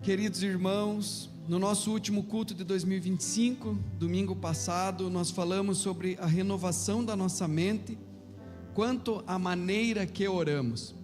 Queridos irmãos, no nosso último culto de 2025, domingo passado, nós falamos sobre a renovação da nossa mente quanto à maneira que oramos.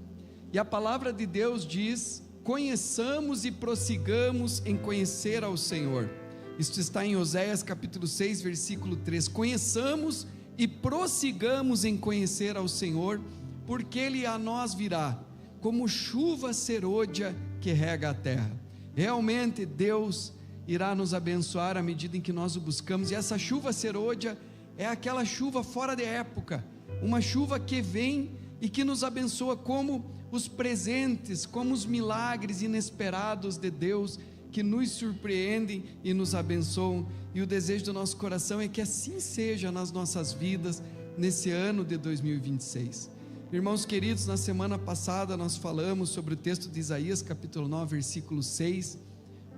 E a palavra de Deus diz: conheçamos e prossigamos em conhecer ao Senhor. Isto está em Oséias capítulo 6, versículo 3. Conheçamos e prossigamos em conhecer ao Senhor, porque Ele a nós virá como chuva serôdia que rega a terra. Realmente Deus irá nos abençoar à medida em que nós o buscamos, e essa chuva serôdia é aquela chuva fora de época, uma chuva que vem e que nos abençoa, como os presentes, como os milagres inesperados de Deus, que nos surpreendem e nos abençoam, e o desejo do nosso coração é que assim seja nas nossas vidas, nesse ano de 2026, irmãos queridos. Na semana passada nós falamos sobre o texto de Isaías capítulo 9, versículo 6,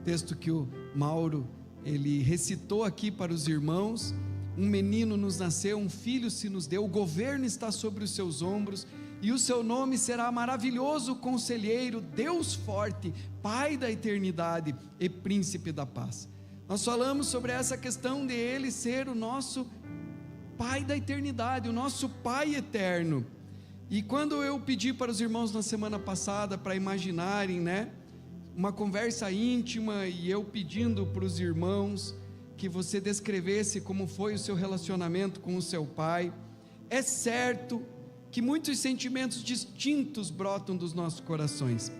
texto que o Mauro, ele recitou aqui para os irmãos: um menino nos nasceu, um filho se nos deu, o governo está sobre os seus ombros, e o seu nome será maravilhoso conselheiro, Deus forte, Pai da eternidade e príncipe da paz. Nós falamos sobre essa questão de ele ser o nosso Pai da eternidade, o nosso Pai eterno. E quando eu pedi para os irmãos na semana passada para imaginarem, uma conversa íntima, e eu pedindo para os irmãos que você descrevesse como foi o seu relacionamento com o seu pai, é certo que muitos sentimentos distintos brotam dos nossos corações.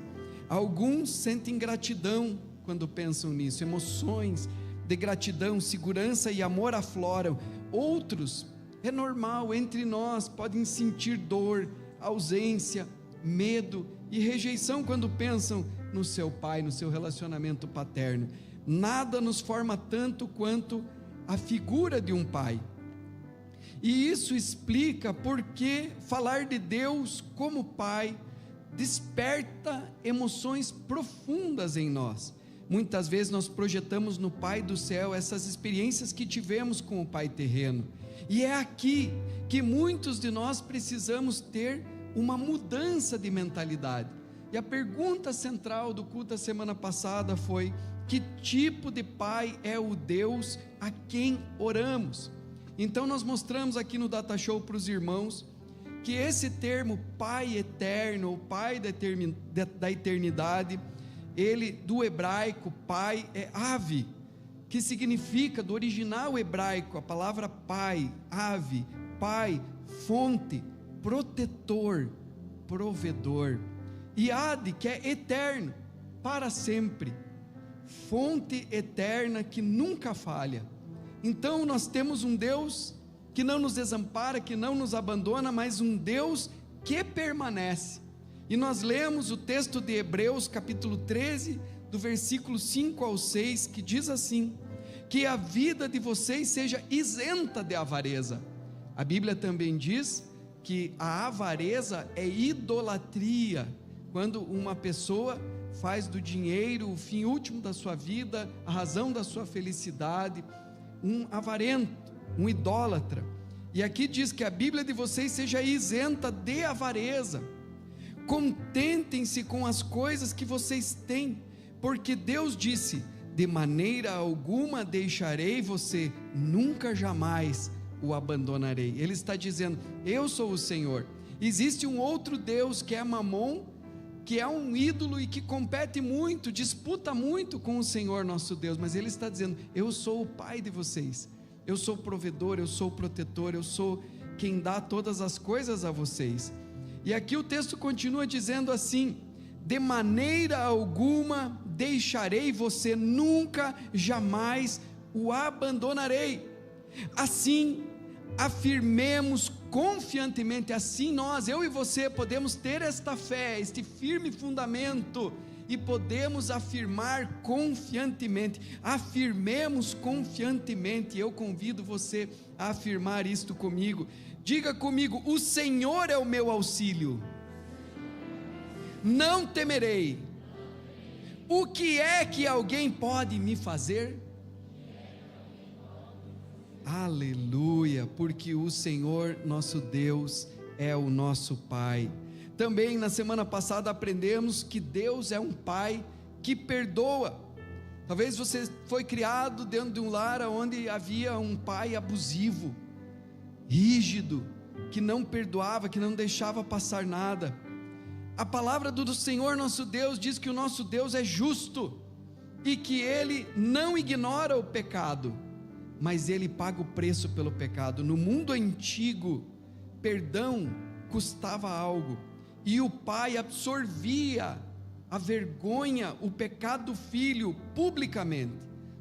Alguns sentem gratidão quando pensam nisso, emoções de gratidão, segurança e amor afloram. Outros, é normal, entre nós podem sentir dor, ausência, medo e rejeição quando pensam no seu pai, no seu relacionamento paterno. Nada nos forma tanto quanto a figura de um pai, e isso explica porque falar de Deus como pai desperta emoções profundas em nós. Muitas vezes nós projetamos no Pai do céu essas experiências que tivemos com o pai terreno, e é aqui que muitos de nós precisamos ter uma mudança de mentalidade. E a pergunta central do culto da semana passada foi: que tipo de pai é o Deus a quem oramos? Então nós mostramos aqui no Data Show para os irmãos que esse termo Pai eterno, ou Pai da eternidade, ele, do hebraico pai, é ave, que significa, do original hebraico, a palavra pai, ave, pai, fonte, protetor, provedor, e ad, que é eterno, para sempre, fonte eterna que nunca falha. Então nós temos um Deus que não nos desampara, que não nos abandona, mas um Deus que permanece. E nós lemos o texto de Hebreus capítulo 13, do versículo 5 ao 6, que diz assim: que a vida de vocês seja isenta de avareza. A Bíblia também diz que a avareza é idolatria, quando uma pessoa faz do dinheiro o fim último da sua vida, a razão da sua felicidade. Um avarento, um idólatra. E aqui diz que a Bíblia de vocês seja isenta de avareza. Contentem-se com as coisas que vocês têm, porque Deus disse: de maneira alguma deixarei você, nunca jamais o abandonarei. Ele está dizendo: eu sou o Senhor. Existe um outro Deus que é Mamon, que é um ídolo e que compete muito, disputa muito com o Senhor nosso Deus, mas Ele está dizendo: eu sou o Pai de vocês, eu sou o provedor, eu sou o protetor, eu sou quem dá todas as coisas a vocês. E aqui o texto continua dizendo assim: de maneira alguma deixarei você, nunca, jamais o abandonarei. Assim, afirmemos confiantemente, assim nós, eu e você, podemos ter esta fé, este firme fundamento, e podemos afirmar confiantemente. Afirmemos confiantemente. Eu convido você a afirmar isto comigo. Diga comigo: o Senhor é o meu auxílio, não temerei. O que é que alguém pode me fazer? Aleluia, porque o Senhor nosso Deus é o nosso Pai. Também na semana passada aprendemos que Deus é um Pai que perdoa. Talvez você foi criado dentro de um lar onde havia um pai abusivo, rígido, que não perdoava, que não deixava passar nada. A palavra do Senhor nosso Deus diz que o nosso Deus é justo e que Ele não ignora o pecado, mas Ele paga o preço pelo pecado. No mundo antigo, perdão custava algo, e o pai absorvia a vergonha, o pecado do filho publicamente.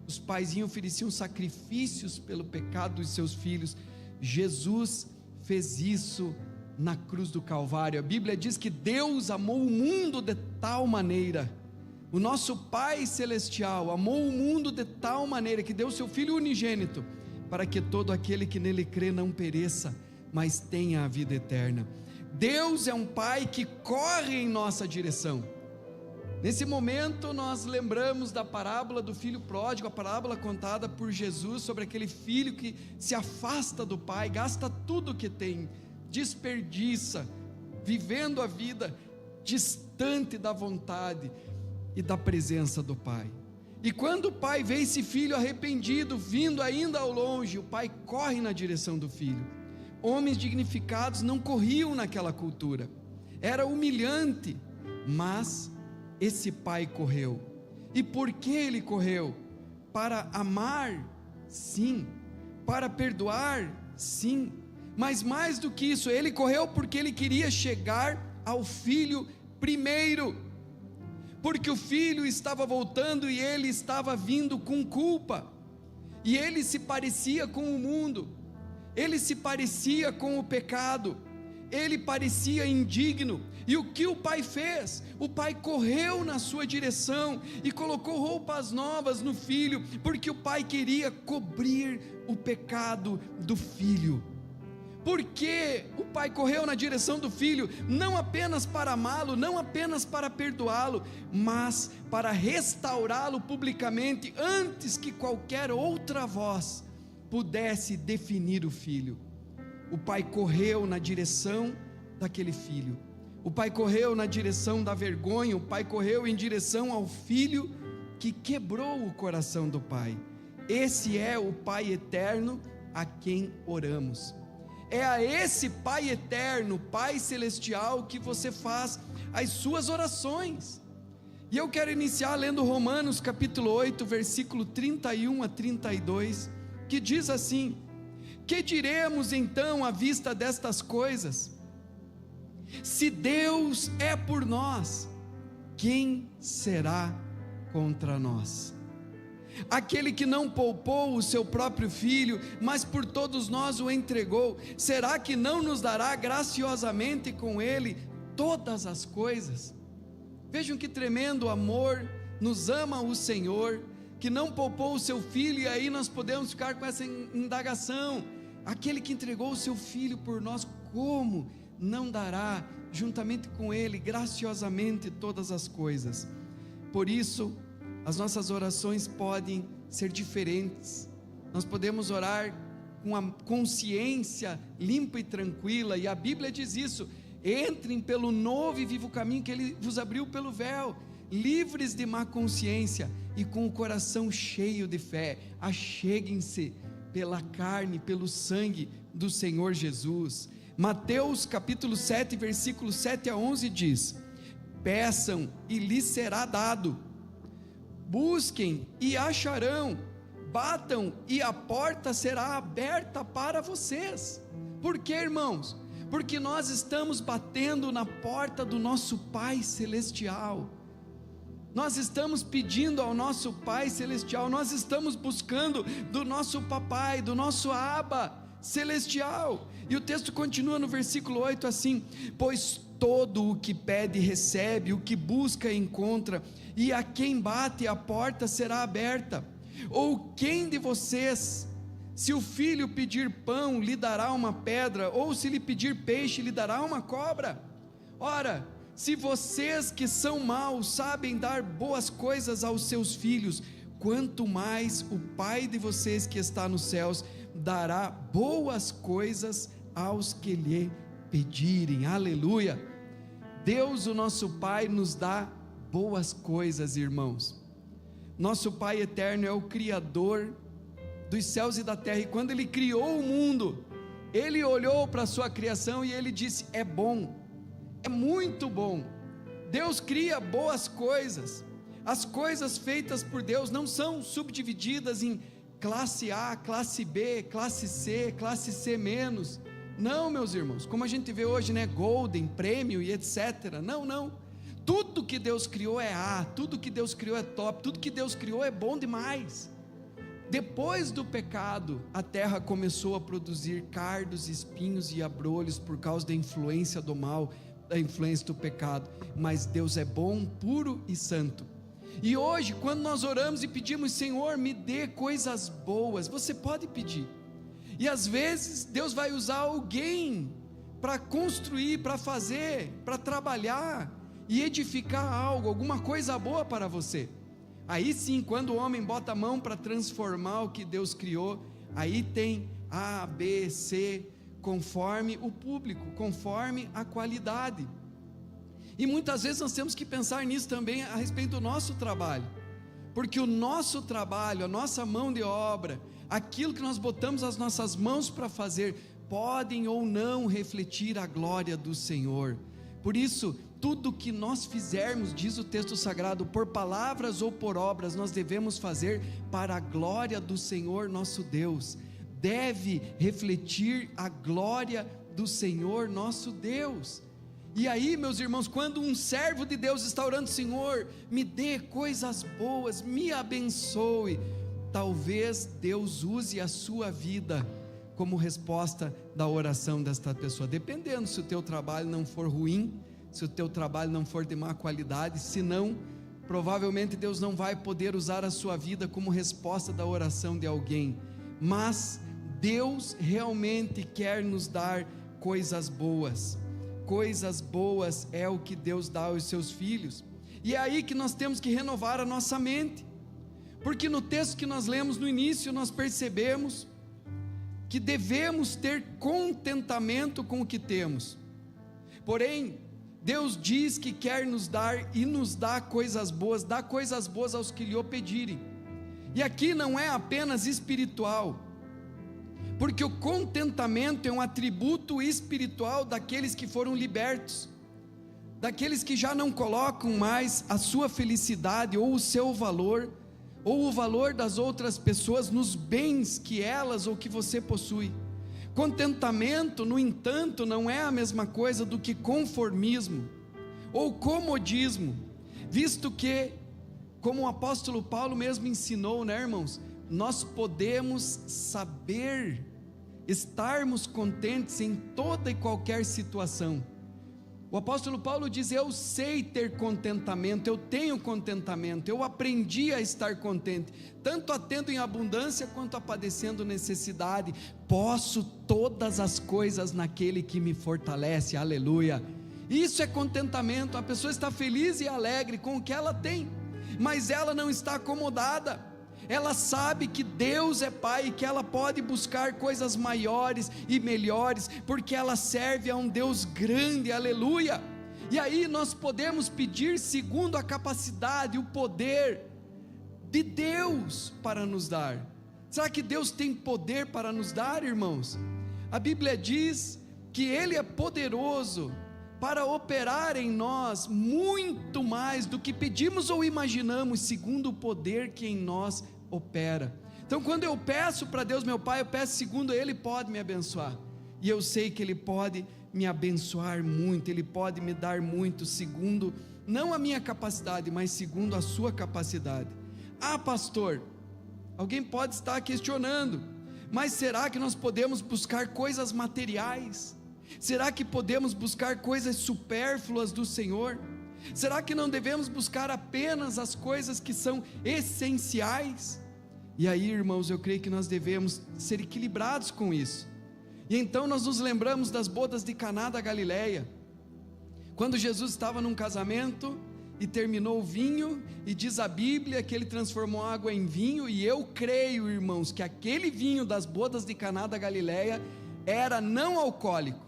Os paizinhos ofereciam sacrifícios pelo pecado dos seus filhos. Jesus fez isso na cruz do Calvário. A Bíblia diz que Deus amou o mundo de tal maneira, o nosso Pai Celestial amou o mundo de tal maneira que deu seu Filho unigênito, para que todo aquele que nele crê não pereça, mas tenha a vida eterna. Deus é um Pai que corre em nossa direção. Nesse momento nós lembramos da parábola do filho pródigo, a parábola contada por Jesus sobre aquele filho que se afasta do pai, gasta tudo que tem, desperdiça, vivendo a vida distante da vontade e da presença do pai. E quando o pai vê esse filho arrependido, vindo ainda ao longe, o pai corre na direção do filho. Homens dignificados não corriam naquela cultura, era humilhante, mas esse pai correu. E por que ele correu? Para amar, sim. Para perdoar, sim. Mas mais do que isso, ele correu porque ele queria chegar ao filho primeiro. Porque o filho estava voltando e ele estava vindo com culpa. E ele se parecia com o mundo. Ele se parecia com o pecado. Ele parecia indigno. E o que o pai fez? O pai correu na sua direção e colocou roupas novas no filho, porque o pai queria cobrir o pecado do filho. Porque o pai correu na direção do filho, não apenas para amá-lo, não apenas para perdoá-lo, mas para restaurá-lo publicamente, antes que qualquer outra voz pudesse definir o filho. O pai correu na direção daquele filho. O pai correu na direção da vergonha. O pai correu em direção ao filho que quebrou o coração do pai. Esse é o Pai eterno a quem oramos. É a esse Pai eterno, Pai celestial, que você faz as suas orações. E eu quero iniciar lendo Romanos capítulo 8, versículo 31 a 32, que diz assim: que diremos então à vista destas coisas? Se Deus é por nós, quem será contra nós? Aquele que não poupou o seu próprio filho, mas por todos nós o entregou, será que não nos dará graciosamente com ele todas as coisas? Vejam que tremendo amor nos ama o Senhor, que não poupou o seu filho. E aí nós podemos ficar com essa indagação: aquele que entregou o seu filho por nós, como não dará juntamente com ele graciosamente todas as coisas? Por isso as nossas orações podem ser diferentes. Nós podemos orar com a consciência limpa e tranquila, e a Bíblia diz isso: entrem pelo novo e vivo caminho que ele vos abriu pelo véu, livres de má consciência e com o coração cheio de fé. Acheguem-se pela carne, pelo sangue do Senhor Jesus. Mateus capítulo 7, versículo 7 a 11 diz: peçam e lhes será dado, busquem e acharão, batam e a porta será aberta para vocês. Por quê, irmãos? Porque nós estamos batendo na porta do nosso Pai Celestial. Nós estamos pedindo ao nosso Pai Celestial, nós estamos buscando do nosso Papai, do nosso Abba Celestial. E o texto continua no versículo 8 assim: pois todo o que pede recebe, o que busca encontra, e a quem bate a porta será aberta. Ou quem de vocês, se o filho pedir pão, lhe dará uma pedra? Ou se lhe pedir peixe, lhe dará uma cobra? Ora, se vocês que são maus sabem dar boas coisas aos seus filhos, quanto mais o Pai de vocês que está nos céus dará boas coisas aos que lhe pedirem. Aleluia! Deus, o nosso Pai, nos dá boas coisas, irmãos. Nosso Pai eterno é o Criador dos céus e da terra, e quando Ele criou o mundo, Ele olhou para a sua criação e Ele disse: é bom, é muito bom. Deus cria boas coisas. As coisas feitas por Deus não são subdivididas em classe A, classe B, classe C, classe C menos. Não, meus irmãos, como a gente vê hoje, né, Golden, Prêmio e etc. Não, tudo que Deus criou é A, tudo que Deus criou é top, tudo que Deus criou é bom demais. Depois do pecado, a terra começou a produzir cardos, espinhos e abrolhos por causa da influência do mal, da influência do pecado, mas Deus é bom, puro e santo. E hoje, quando nós oramos e pedimos: Senhor, me dê coisas boas, você pode pedir, e às vezes Deus vai usar alguém para construir, para fazer, para trabalhar e edificar algo, alguma coisa boa para você. Aí sim, quando o homem bota a mão para transformar o que Deus criou, aí tem A, B, C, conforme o público, conforme a qualidade. E muitas vezes nós temos que pensar nisso também a respeito do nosso trabalho, porque o nosso trabalho, a nossa mão de obra, aquilo que nós botamos as nossas mãos para fazer, podem ou não refletir a glória do Senhor. Por isso, tudo que nós fizermos, diz o texto sagrado, por palavras ou por obras, nós devemos fazer para a glória do Senhor nosso Deus. Deve refletir a glória do Senhor nosso Deus. E aí, meus irmãos, quando um servo de Deus está orando: Senhor, me dê coisas boas, me abençoe, talvez Deus use a sua vida como resposta da oração desta pessoa, dependendo se o teu trabalho não for ruim, se o teu trabalho não for de má qualidade. Senão, provavelmente Deus não vai poder usar a sua vida como resposta da oração de alguém. Mas Deus realmente quer nos dar coisas boas. Coisas boas é o que Deus dá aos seus filhos. E é aí que nós temos que renovar a nossa mente, porque no texto que nós lemos no início, nós percebemos que devemos ter contentamento com o que temos. Porém, Deus diz que quer nos dar e nos dá coisas boas, dá coisas boas aos que lhe o pedirem. E aqui não é apenas espiritual, porque o contentamento é um atributo espiritual daqueles que foram libertos, daqueles que já não colocam mais a sua felicidade ou o seu valor, ou o valor das outras pessoas nos bens que elas ou que você possui. Contentamento, no entanto, não é a mesma coisa do que conformismo ou comodismo, visto que, como o apóstolo Paulo mesmo ensinou, né, irmãos, nós podemos saber estarmos contentes em toda e qualquer situação. O apóstolo Paulo diz: eu sei ter contentamento, eu tenho contentamento, eu aprendi a estar contente, tanto a tendo em abundância, quanto a padecendo necessidade, posso todas as coisas naquele que me fortalece, aleluia. Isso é contentamento. A pessoa está feliz e alegre com o que ela tem, mas ela não está acomodada. Ela sabe que Deus é Pai e que ela pode buscar coisas maiores e melhores, porque ela serve a um Deus grande, aleluia. E aí nós podemos pedir segundo a capacidade, o poder de Deus para nos dar. Será que Deus tem poder para nos dar, irmãos? A Bíblia diz que Ele é poderoso para operar em nós muito mais do que pedimos ou imaginamos, segundo o poder que em nós opera. Então, quando eu peço para Deus, meu Pai, eu peço segundo Ele pode me abençoar, e eu sei que Ele pode me abençoar muito, Ele pode me dar muito, segundo, não a minha capacidade, mas segundo a sua capacidade. Ah, pastor, alguém pode estar questionando, mas será que nós podemos buscar coisas materiais? Será que podemos buscar coisas supérfluas do Senhor? Será que não devemos buscar apenas as coisas que são essenciais? E aí, irmãos, eu creio que nós devemos ser equilibrados com isso. E então nós nos lembramos das bodas de Caná da Galileia, quando Jesus estava num casamento e terminou o vinho, e diz a Bíblia que Ele transformou água em vinho, e eu creio, irmãos, que aquele vinho das bodas de Caná da Galileia era não alcoólico,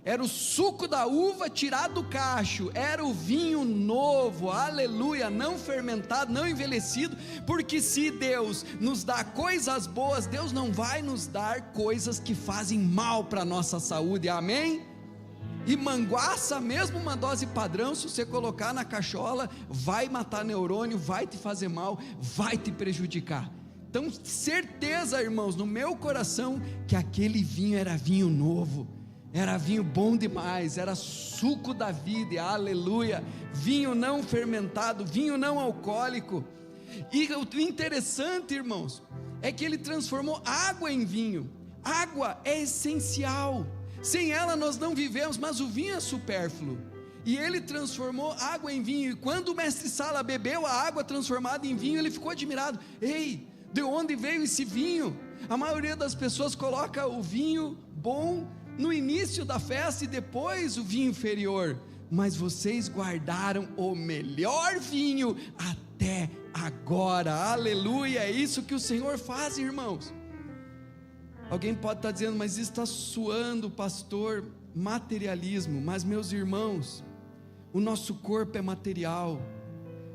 era o suco da uva tirado do cacho, era o vinho novo, aleluia, não fermentado, não envelhecido, porque se Deus nos dá coisas boas, Deus não vai nos dar coisas que fazem mal para a nossa saúde, amém? E manguaça, mesmo uma dose padrão, se você colocar na cachola, vai matar neurônio, vai te fazer mal, vai te prejudicar. Então, certeza, irmãos, no meu coração, que aquele vinho era vinho novo, era vinho bom demais, era suco da vida, aleluia, vinho não fermentado, vinho não alcoólico. E o interessante, irmãos, é que ele transformou água em vinho. Água é essencial, sem ela nós não vivemos, mas o vinho é supérfluo, e ele transformou água em vinho. E quando o mestre Sala bebeu a água transformada em vinho, ele ficou admirado. Ei, de onde veio esse vinho? A maioria das pessoas coloca o vinho bom no início da festa e depois o vinho inferior, mas vocês guardaram o melhor vinho até agora, aleluia. É isso que o Senhor faz, irmãos. Alguém pode estar dizendo, mas isso está soando, pastor, materialismo. Mas meus irmãos, o nosso corpo é material.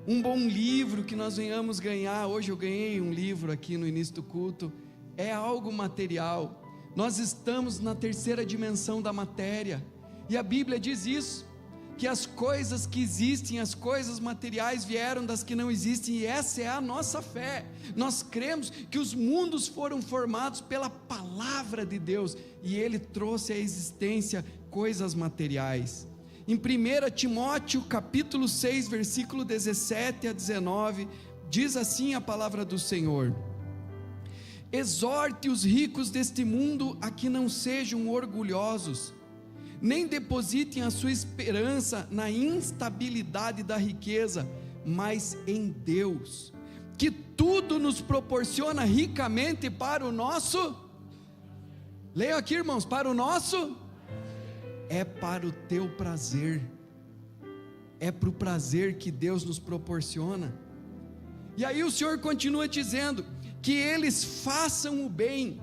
Um bom livro que nós venhamos ganhar, hoje eu ganhei um livro aqui no início do culto, é algo material. Nós estamos na terceira dimensão da matéria, e a Bíblia diz isso, que as coisas que existem, as coisas materiais vieram das que não existem, e essa é a nossa fé. Nós cremos que os mundos foram formados pela palavra de Deus, e Ele trouxe à existência coisas materiais. Em 1 Timóteo capítulo 6, versículo 17 a 19, diz assim a palavra do Senhor: exorte os ricos deste mundo a que não sejam orgulhosos, nem depositem a sua esperança na instabilidade da riqueza, mas em Deus, que tudo nos proporciona ricamente para o nosso, leiam aqui, irmãos, para o nosso, é para o teu prazer, é para o prazer que Deus nos proporciona. E aí o Senhor continua dizendo, que eles façam o bem,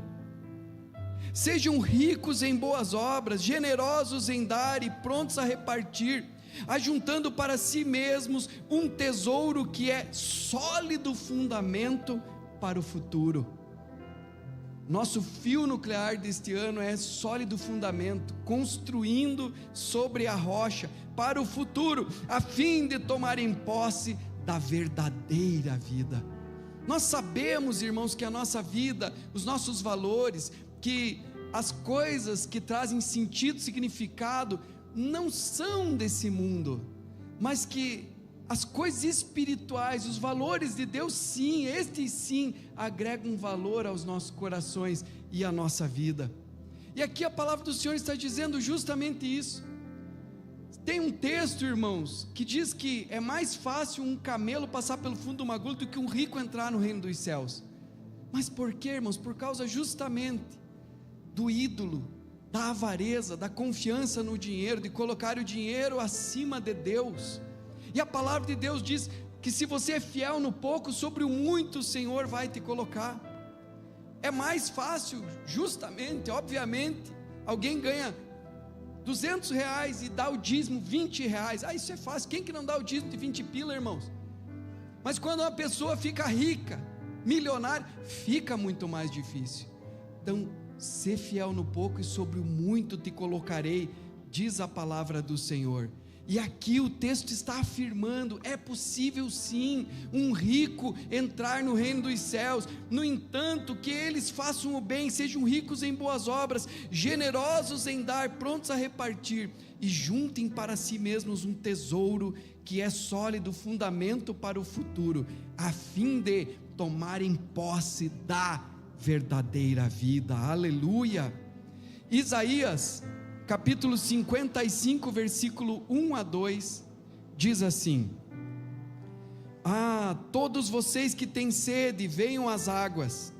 sejam ricos em boas obras, generosos em dar e prontos a repartir, ajuntando para si mesmos um tesouro que é sólido fundamento para o futuro. Nosso fio nuclear deste ano é sólido fundamento, construindo sobre a rocha para o futuro, a fim de tomarem posse da verdadeira vida. Nós sabemos, irmãos, que a nossa vida, os nossos valores, que as coisas que trazem sentido, significado, não são desse mundo, mas que as coisas espirituais, os valores de Deus, sim, estes sim, agregam valor aos nossos corações e à nossa vida. E aqui a palavra do Senhor está dizendo justamente isso. Tem um texto, irmãos, que diz que é mais fácil um camelo passar pelo fundo de uma agulha do que um rico entrar no reino dos céus. Mas por quê, irmãos? Por causa justamente do ídolo, da avareza, da confiança no dinheiro, de colocar o dinheiro acima de Deus. E a palavra de Deus diz que se você é fiel no pouco, sobre o muito o Senhor vai te colocar. É mais fácil, justamente, obviamente, alguém ganha R$200 e dá o dízimo R$20, isso é fácil. Quem que não dá o dízimo de 20 pila, irmãos? Mas quando uma pessoa fica rica, milionária, fica muito mais difícil. Então, ser fiel no pouco e sobre o muito te colocarei, diz a palavra do Senhor. E aqui o texto está afirmando, é possível sim, um rico entrar no reino dos céus. No entanto, que eles façam o bem, sejam ricos em boas obras, generosos em dar, prontos a repartir, e juntem para si mesmos um tesouro que é sólido fundamento para o futuro, a fim de tomarem posse da verdadeira vida, aleluia. Isaías capítulo 55, versículo 1 a 2, diz assim: todos vocês que têm sede, venham às águas,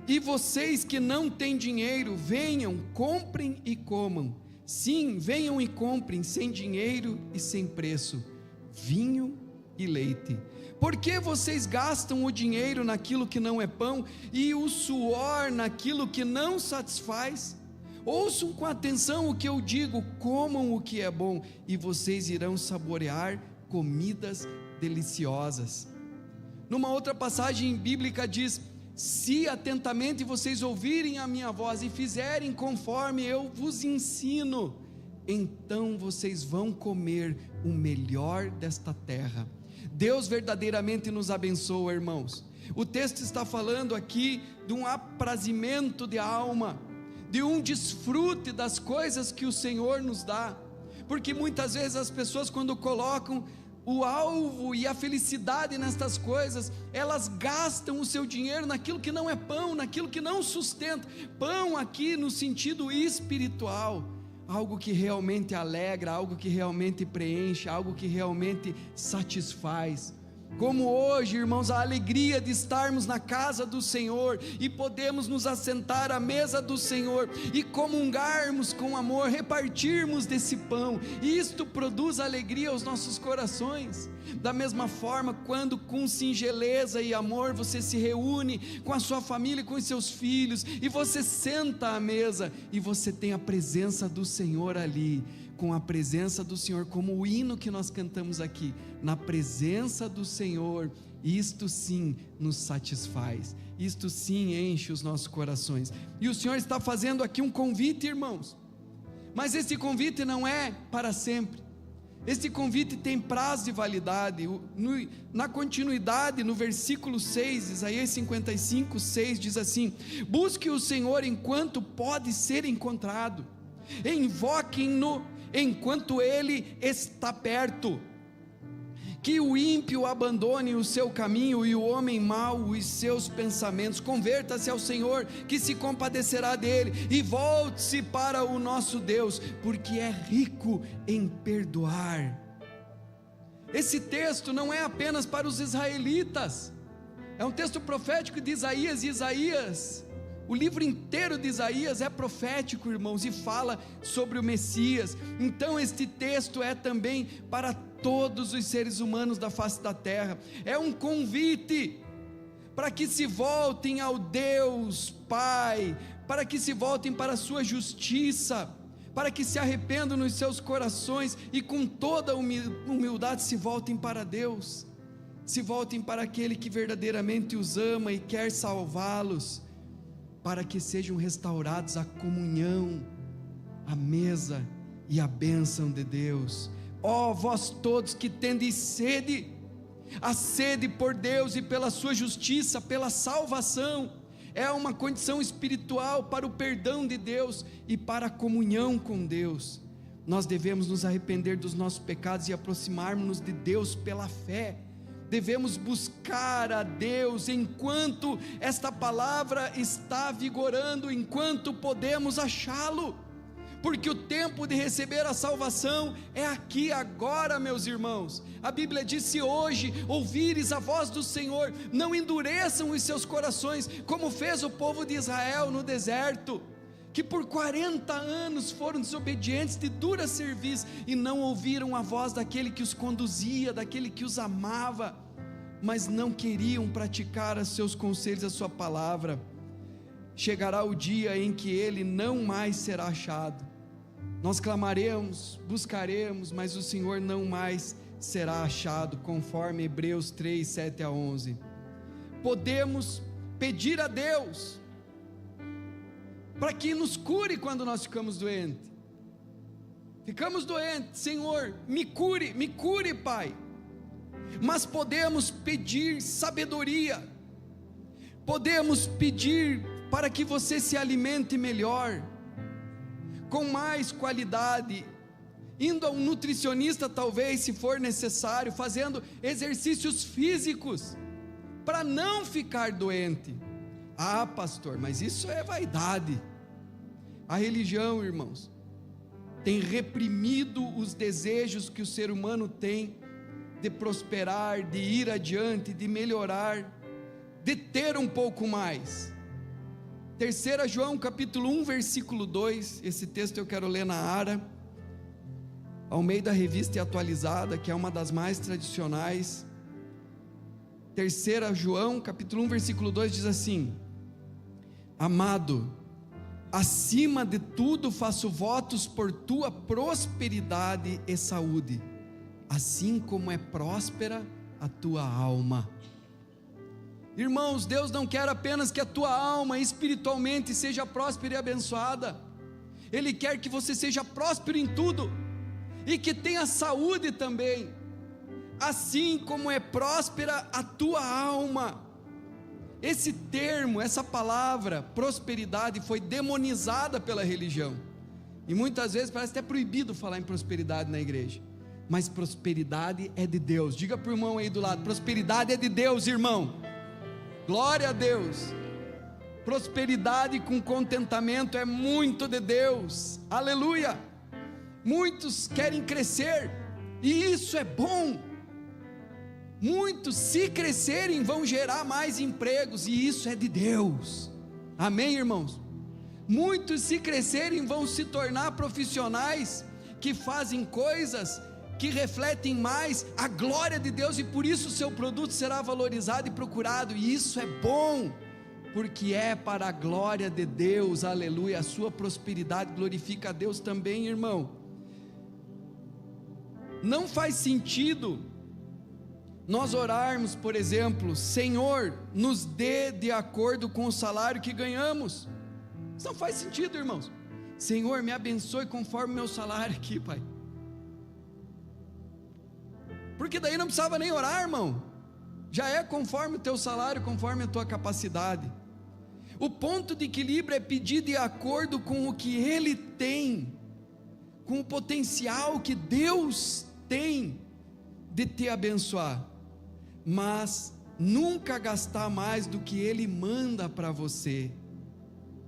e vocês que não têm dinheiro, venham, comprem e comam. Sim, venham e comprem, sem dinheiro e sem preço, vinho e leite. Por que vocês gastam o dinheiro naquilo que não é pão, e o suor naquilo que não satisfaz? ouçam com atenção o que eu digo, comam o que é bom, e vocês irão saborear comidas deliciosas. Numa outra passagem bíblica diz: se atentamente vocês ouvirem a minha voz e fizerem conforme eu vos ensino, então vocês vão comer o melhor desta terra. Deus verdadeiramente nos abençoa, irmãos. O texto está falando aqui de um aprazimento de alma, de um desfrute das coisas que o Senhor nos dá, porque muitas vezes as pessoas, quando colocam o alvo e a felicidade nestas coisas, elas gastam o seu dinheiro naquilo que não é pão, naquilo que não sustenta. Pão aqui no sentido espiritual, algo que realmente alegra, algo que realmente preenche, algo que realmente satisfaz. Como hoje, irmãos, a alegria de estarmos na casa do Senhor e podemos nos assentar à mesa do Senhor e comungarmos com amor, repartirmos desse pão, e isto produz alegria aos nossos corações. Da mesma forma, quando com singeleza e amor você se reúne com a sua família, com os seus filhos, e você senta à mesa e você tem a presença do Senhor ali, com a presença do Senhor, como o hino que nós cantamos aqui, na presença do Senhor, isto sim nos satisfaz, isto sim enche os nossos corações. E o Senhor está fazendo aqui um convite, irmãos, mas esse convite não é para sempre. Esse convite tem prazo de validade. Na continuidade, no versículo 6, Isaías 55, 6 diz assim: busque o Senhor enquanto pode ser encontrado, invoquem-no enquanto Ele está perto. Que o ímpio abandone o seu caminho e o homem mau os seus pensamentos. Converta-se ao Senhor, que se compadecerá dele, e volte-se para o nosso Deus, porque é rico em perdoar. Esse texto não é apenas para os israelitas, é um texto profético de Isaías, e Isaías, o livro inteiro de Isaías é profético, irmãos, e fala sobre o Messias. Então este texto é também para todos os seres humanos da face da terra. É um convite para que se voltem ao Deus Pai, para que se voltem para a sua justiça, para que se arrependam nos seus corações e com toda humildade se voltem para Deus, se voltem para aquele que verdadeiramente os ama e quer salvá-los, para que sejam restaurados a comunhão, a mesa e a bênção de Deus. Ó vós todos que tendes sede, a sede por Deus e pela sua justiça, pela salvação, é uma condição espiritual para o perdão de Deus e para a comunhão com Deus. Nós devemos nos arrepender dos nossos pecados e aproximarmos-nos de Deus pela fé. Devemos buscar a Deus enquanto esta palavra está vigorando, enquanto podemos achá-lo, porque o tempo de receber a salvação é aqui agora, meus irmãos. A Bíblia diz: se hoje ouvires a voz do Senhor, não endureçam os seus corações, como fez o povo de Israel no deserto, que por 40 anos foram desobedientes, de dura serviço, e não ouviram a voz daquele que os conduzia, daquele que os amava, mas não queriam praticar os seus conselhos, a sua palavra. Chegará o dia em que ele não mais será achado. Nós clamaremos, buscaremos, mas o Senhor não mais será achado, conforme Hebreus 3, 7 a 11. Podemos pedir a Deus para que nos cure quando nós ficamos doentes. Ficamos doentes: Senhor, me cure, Pai. Mas podemos pedir sabedoria, podemos pedir para que você se alimente melhor, com mais qualidade, indo a um nutricionista talvez, se for necessário, fazendo exercícios físicos, para não ficar doente. Ah, pastor, mas isso é vaidade. A religião, irmãos, tem reprimido os desejos que o ser humano tem de prosperar, de ir adiante, de melhorar, de ter um pouco mais. 3 João capítulo 1 versículo 2, esse texto eu quero ler na Ara, ao meio da Revista Atualizada, que é uma das mais tradicionais. 3 João capítulo 1 versículo 2 diz assim: amado, acima de tudo faço votos por tua prosperidade e saúde, assim como é próspera a tua alma. Irmãos, Deus não quer apenas que a tua alma espiritualmente seja próspera e abençoada, Ele quer que você seja próspero em tudo, e que tenha saúde também, assim como é próspera a tua alma. Esse termo, essa palavra, prosperidade, foi demonizada pela religião, e muitas vezes parece até proibido falar em prosperidade na igreja, mas prosperidade é de Deus. Diga para o irmão aí do lado: prosperidade é de Deus, irmão. Glória a Deus. Prosperidade com contentamento é muito de Deus, aleluia. Muitos querem crescer, e isso é bom. Muitos, se crescerem, vão gerar mais empregos, e isso é de Deus, amém, irmãos? Muitos, se crescerem, vão se tornar profissionais que fazem coisas que refletem mais a glória de Deus, e por isso o seu produto será valorizado e procurado, e isso é bom, porque é para a glória de Deus, aleluia. A sua prosperidade glorifica a Deus também, irmão. Não faz sentido nós orarmos, por exemplo: Senhor, nos dê de acordo com o salário que ganhamos. Isso não faz sentido, irmãos. Senhor, me abençoe conforme o meu salário aqui, Pai. Porque daí não precisava nem orar, irmão, já é conforme o teu salário, conforme a tua capacidade. O ponto de equilíbrio é pedir de acordo com o que Ele tem, com o potencial que Deus tem de te abençoar, mas nunca gastar mais do que Ele manda para você.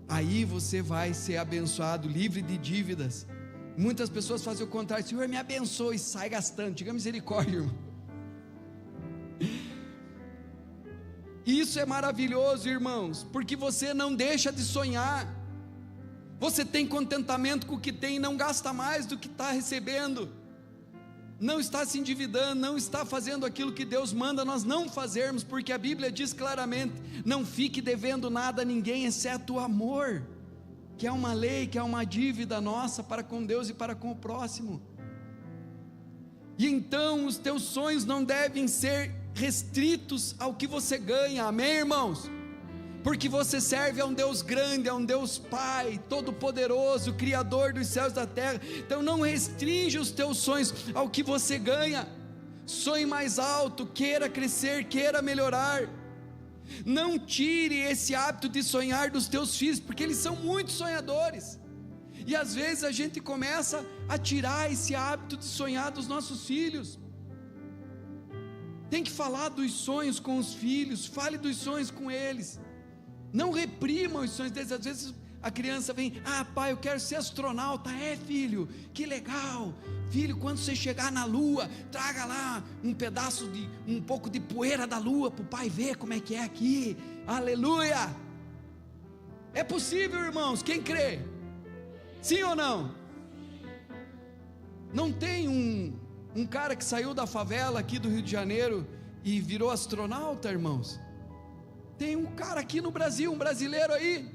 Aí você vai ser abençoado, livre de dívidas. Muitas pessoas fazem o contrário: Senhor, me abençoe, e sai gastando. Diga misericórdia, irmão. Isso é maravilhoso, irmãos, porque você não deixa de sonhar, você tem contentamento com o que tem, e não gasta mais do que está recebendo, não está se endividando, não está fazendo aquilo que Deus manda nós não fazermos, porque a Bíblia diz claramente: não fique devendo nada a ninguém, exceto o amor, que é uma lei, que é uma dívida nossa para com Deus e para com o próximo. E então os teus sonhos não devem ser restritos ao que você ganha, amém, irmãos? Porque você serve a um Deus grande, a um Deus Pai, Todo-Poderoso, Criador dos céus e da terra. Então não restringe os teus sonhos ao que você ganha. Sonhe mais alto, queira crescer, queira melhorar. Não tire esse hábito de sonhar dos teus filhos, porque eles são muito sonhadores, e às vezes a gente começa a tirar esse hábito de sonhar dos nossos filhos. Tem que falar dos sonhos com os filhos, fale dos sonhos com eles, não reprima os sonhos deles. Às vezes a criança vem: ah, pai, eu quero ser astronauta. É, filho, que legal. Filho, quando você chegar na lua, traga lá um pouco de poeira da lua para o pai ver como é que é aqui. Aleluia. É possível, irmãos, quem crê? Sim ou não? Não tem um cara que saiu da favela aqui do Rio de Janeiro e virou astronauta, irmãos? Tem um cara aqui no Brasil, um brasileiro aí,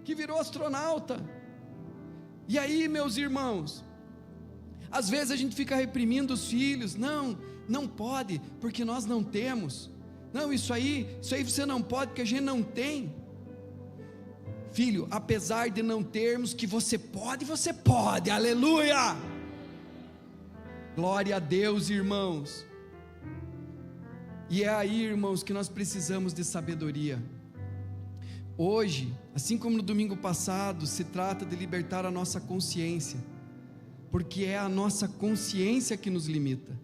que virou astronauta. E aí, meus irmãos, às vezes a gente fica reprimindo os filhos: não pode, porque nós não temos. Não, isso aí você não pode, porque a gente não tem. Filho, apesar de não termos, que você pode, aleluia, glória a Deus, irmãos. E é aí, irmãos, que nós precisamos de sabedoria. Hoje, assim como no domingo passado, se trata de libertar a nossa consciência, porque é a nossa consciência que nos limita.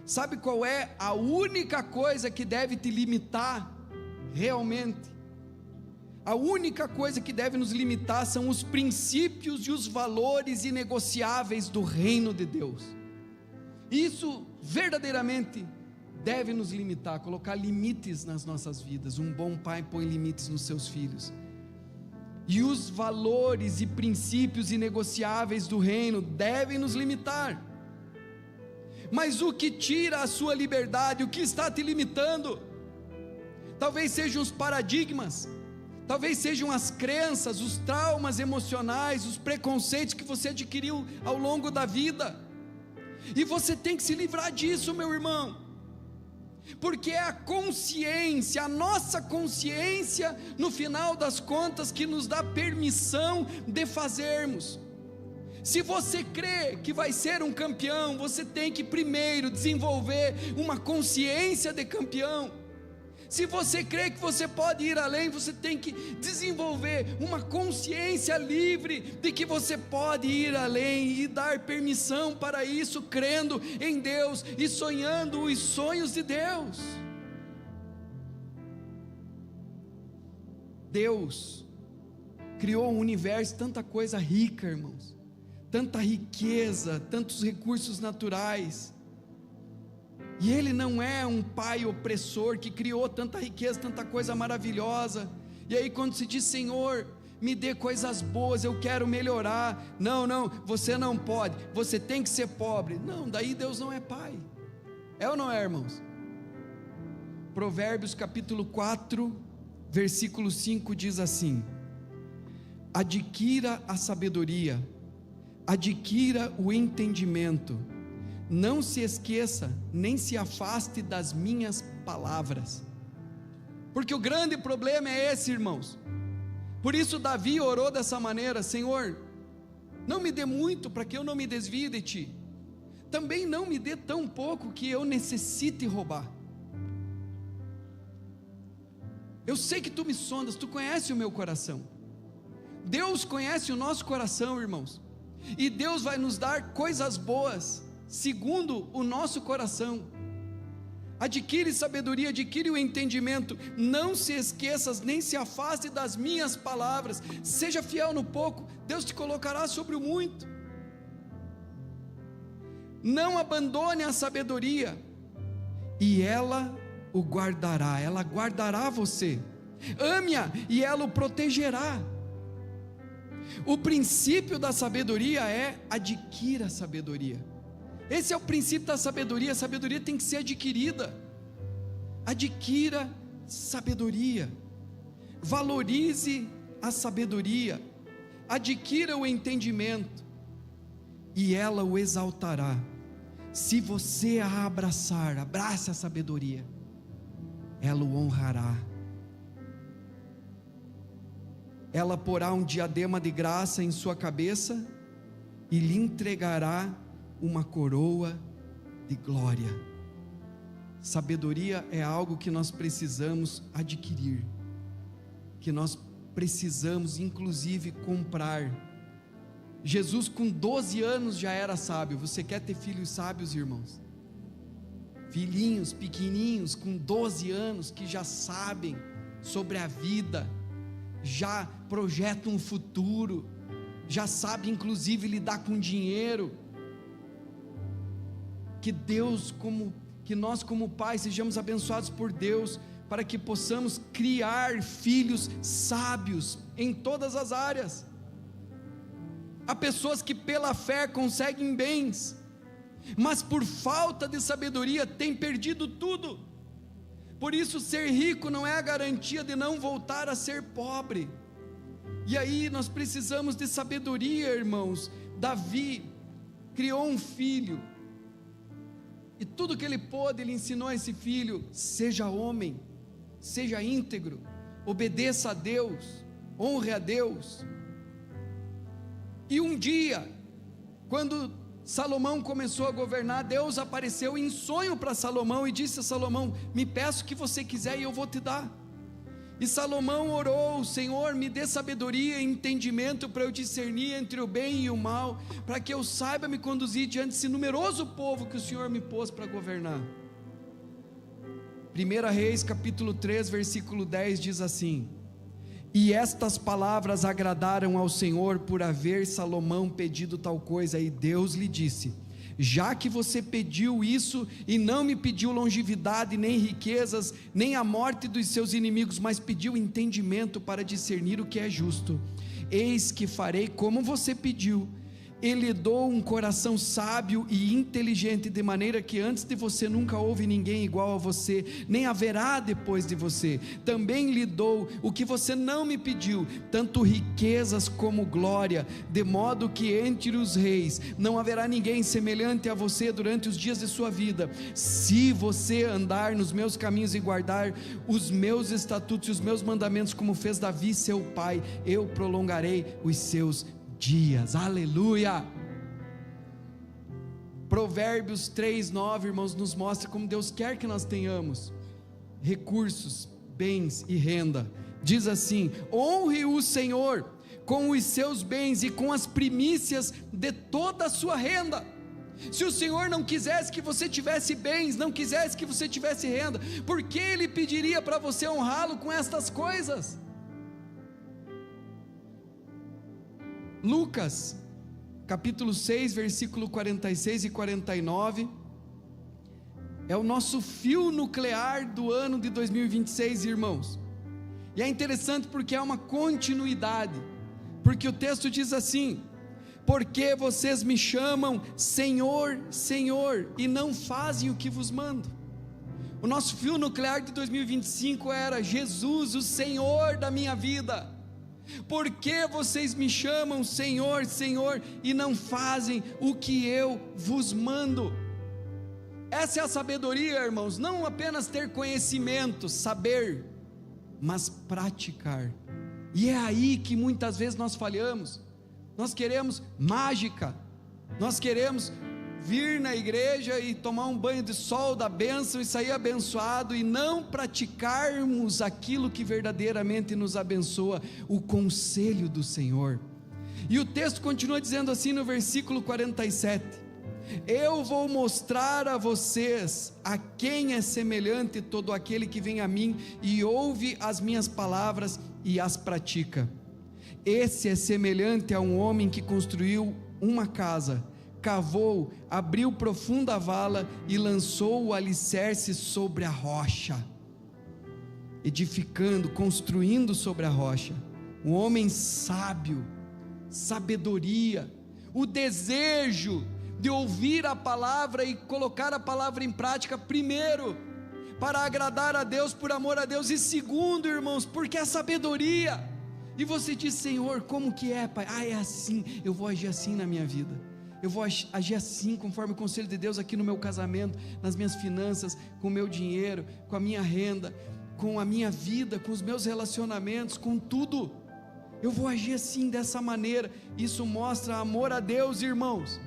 Sabe qual é a única coisa que deve te limitar realmente? A única coisa que deve nos limitar são os princípios e os valores inegociáveis do reino de Deus. Isso verdadeiramente deve nos limitar, colocar limites nas nossas vidas. Um bom pai põe limites nos seus filhos. E os valores e princípios inegociáveis do reino devem nos limitar. Mas o que tira a sua liberdade, o que está te limitando? Talvez sejam os paradigmas, talvez sejam as crenças, os traumas emocionais, os preconceitos que você adquiriu ao longo da vida, e você tem que se livrar disso, meu irmão, porque é a consciência, a nossa consciência, no final das contas, que nos dá permissão de fazermos. Se você crê que vai ser um campeão, você tem que primeiro desenvolver uma consciência de campeão. Se você crê que você pode ir além, você tem que desenvolver uma consciência livre de que você pode ir além e dar permissão para isso, crendo em Deus e sonhando os sonhos de Deus. Deus criou um universo, tanta coisa rica, irmãos, tanta riqueza, tantos recursos naturais. E Ele não é um pai opressor que criou tanta riqueza, tanta coisa maravilhosa, e aí quando se diz: Senhor, me dê coisas boas, eu quero melhorar, não, você não pode, você tem que ser pobre. Não, daí Deus não é pai. É ou não é, irmãos? Provérbios capítulo 4, versículo 5 diz assim: adquira a sabedoria, adquira o entendimento, não se esqueça, nem se afaste das minhas palavras. Porque o grande problema é esse, irmãos. Por isso Davi orou dessa maneira: Senhor, não me dê muito para que eu não me desvie de ti, também não me dê tão pouco que eu necessite roubar. Eu sei que tu me sondas, tu conheces o meu coração. Deus conhece o nosso coração, irmãos, e Deus vai nos dar coisas boas segundo o nosso coração. Adquire sabedoria, adquire o entendimento, não se esqueças, nem se afaste das minhas palavras. Seja fiel no pouco, Deus te colocará sobre o muito. Não abandone a sabedoria, e ela o guardará, ela guardará você. Ame-a e ela o protegerá. O princípio da sabedoria é: adquira a sabedoria. Esse é o princípio da sabedoria. A sabedoria tem que ser adquirida. Adquira sabedoria, valorize a sabedoria, adquira o entendimento, e ela o exaltará. Se você a abraçar, abrace a sabedoria, ela o honrará. Ela porá um diadema de graça em sua cabeça e lhe entregará uma coroa de glória. Sabedoria é algo que nós precisamos adquirir, que nós precisamos inclusive comprar. Jesus com 12 anos já era sábio. Você quer ter filhos sábios, irmãos? Filhinhos pequenininhos com 12 anos que já sabem sobre a vida, já projetam um futuro, já sabem inclusive lidar com dinheiro. Que nós como pais sejamos abençoados por Deus, para que possamos criar filhos sábios em todas as áreas. Há pessoas que pela fé conseguem bens, mas por falta de sabedoria têm perdido tudo. Por isso ser rico não é a garantia de não voltar a ser pobre. E aí nós precisamos de sabedoria, irmãos. Davi criou um filho, e tudo que ele pôde, ele ensinou a esse filho: seja homem, seja íntegro, obedeça a Deus, honre a Deus. E um dia, quando Salomão começou a governar, Deus apareceu em sonho para Salomão e disse a Salomão: me peça o que você quiser e eu vou te dar. E Salomão orou: Senhor, me dê sabedoria e entendimento para eu discernir entre o bem e o mal, para que eu saiba me conduzir diante desse numeroso povo que o Senhor me pôs para governar. 1 Reis capítulo 3 versículo 10 diz assim: e estas palavras agradaram ao Senhor por haver Salomão pedido tal coisa, e Deus lhe disse: já que você pediu isso e não me pediu longevidade, nem riquezas, nem a morte dos seus inimigos, mas pediu entendimento para discernir o que é justo, eis que farei como você pediu, Ele dou um coração sábio e inteligente, de maneira que antes de você nunca houve ninguém igual a você, nem haverá depois de você. Também lhe dou o que você não me pediu, tanto riquezas como glória, de modo que entre os reis não haverá ninguém semelhante a você durante os dias de sua vida. Se você andar nos meus caminhos e guardar os meus estatutos e os meus mandamentos, como fez Davi seu pai, eu prolongarei os seus dias. Aleluia. Provérbios 3:9, irmãos, nos mostra como Deus quer que nós tenhamos recursos, bens e renda. Diz assim: honre o Senhor com os seus bens e com as primícias de toda a sua renda. Se o Senhor não quisesse que você tivesse bens, não quisesse que você tivesse renda, por que Ele pediria para você honrá-lo com estas coisas? Lucas, capítulo 6, versículo 46 e 49, é o nosso fio nuclear do ano de 2026, irmãos, e é interessante porque é uma continuidade, porque o texto diz assim: porque vocês me chamam Senhor, Senhor, e não fazem o que vos mando. O nosso fio nuclear de 2025 era Jesus, o Senhor da minha vida. Por que vocês me chamam Senhor, Senhor, e não fazem o que eu vos mando? Essa é a sabedoria, irmãos, não apenas ter conhecimento, saber, mas praticar. E é aí que muitas vezes nós falhamos. Nós queremos mágica, nós queremos vir na igreja e tomar um banho de sol da bênção e sair abençoado, e não praticarmos aquilo que verdadeiramente nos abençoa, o conselho do Senhor. E o texto continua dizendo assim no versículo 47: eu vou mostrar a vocês a quem é semelhante todo aquele que vem a mim e ouve as minhas palavras e as pratica. Esse é semelhante a um homem que construiu uma casa, cavou, abriu profunda vala e lançou o alicerce sobre a rocha. Edificando, construindo sobre a rocha. Um homem sábio, sabedoria, o desejo de ouvir a palavra e colocar a palavra em prática, primeiro, para agradar a Deus, por amor a Deus, e segundo, irmãos, porque é sabedoria. E você diz: Senhor, como que é, Pai? É assim, eu vou agir assim na minha vida, eu vou agir assim, conforme o conselho de Deus, aqui no meu casamento, nas minhas finanças, com o meu dinheiro, com a minha renda, com a minha vida, com os meus relacionamentos, com tudo, eu vou agir assim, dessa maneira. Isso mostra amor a Deus, irmãos,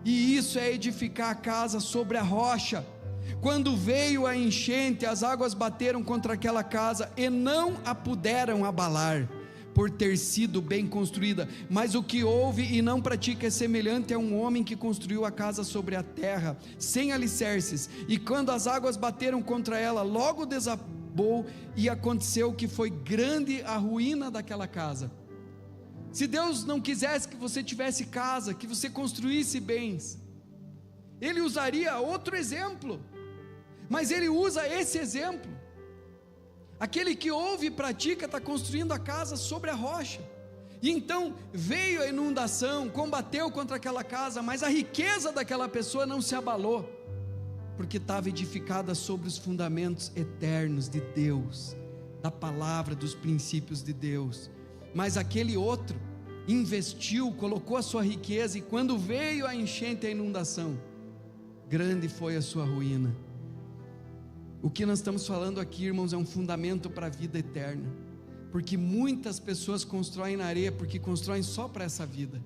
e isso é edificar a casa sobre a rocha. Quando veio a enchente, as águas bateram contra aquela casa e não a puderam abalar, por ter sido bem construída. Mas o que ouve e não pratica é semelhante a um homem que construiu a casa sobre a terra, sem alicerces, e quando as águas bateram contra ela, logo desabou, e aconteceu que foi grande a ruína daquela casa. Se Deus não quisesse que você tivesse casa, que você construísse bens, Ele usaria outro exemplo, mas Ele usa esse exemplo. Aquele que ouve e pratica está construindo a casa sobre a rocha, e então veio a inundação, combateu contra aquela casa, mas a riqueza daquela pessoa não se abalou, porque estava edificada sobre os fundamentos eternos de Deus, da palavra, dos princípios de Deus. Mas aquele outro investiu, colocou a sua riqueza, e quando veio a enchente, a inundação, grande foi a sua ruína. O que nós estamos falando aqui, irmãos, é um fundamento para a vida eterna, porque muitas pessoas constroem na areia, porque constroem só para essa vida,